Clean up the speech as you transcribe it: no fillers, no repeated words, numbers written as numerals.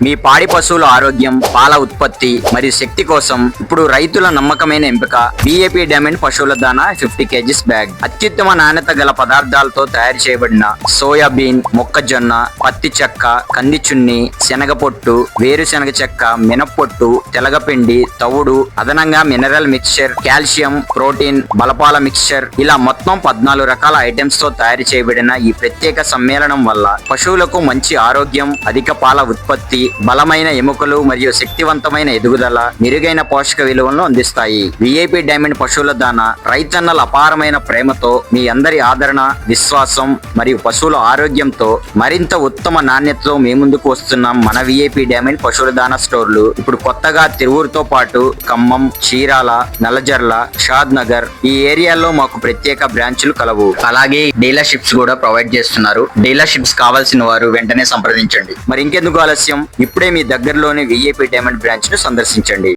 మీ పాడి పశువుల ఆరోగ్యం, పాల ఉత్పత్తి మరియు శక్తి కోసం ఇప్పుడు రైతుల నమ్మకమైన ఎంపిక విఏపీ డైమండ్ పశువుల దానా 50 kgs బ్యాగ్. అత్యుత్తమ నాణ్యత గల పదార్థాలతో తయారు చేయబడిన సోయాబీన్, మొక్కజొన్న, పత్తి చెక్క, కంది చున్ని, శనగ పొట్టు, వేరుశనగ చెక్క, మినప్పొట్టు, తెలగపిండి, తవుడు, అదనంగా మినరల్ మిక్స్చర్, కాల్షియం, ప్రోటీన్, బలపాల మిక్స్చర్ ఇలా మొత్తం 14 రకాల ఐటమ్స్ తో తయారు చేయబడిన ఈ ప్రత్యేక సమ్మేళనం వల్ల పశువులకు మంచి ఆరోగ్యం, అధిక పాల ఉత్పత్తి, బలమైన ఎముకలు మరియు శక్తివంతమైన ఎదుగుదల, మెరుగైన పోషక విలువలను అందిస్తాయి. విఐపి డైమండ్ పశువుల దానా రైతన్నల అపారమైన ప్రేమతో మీ అందరి ఆదరణ, విశ్వాసం మరియు పశువుల ఆరోగ్యంతో మరింత ఉత్తమ నాణ్యతతో మీ ముందుకు వస్తున్నాం. మన విఐపి డైమండ్ పశువుల దానా స్టోర్లు ఇప్పుడు కొత్తగా తిరువూరుతో పాటు ఖమ్మం, చీరాల, నల్లజర్ల, షాద్ నగర్ ఈ ఏరియాలో మాకు ప్రత్యేక బ్రాంచ్లు కలవు. అలాగే డీలర్షిప్స్ కూడా ప్రొవైడ్ చేస్తున్నారు. డీలర్షిప్స్ కావాల్సిన వారు వెంటనే సంప్రదించండి. మరి ఇంకెందుకు ఆలస్యం, ఇప్పుడే మీ దగ్గరలోని విఐపి డైమండ్ బ్రాంచ్ ను సందర్శించండి.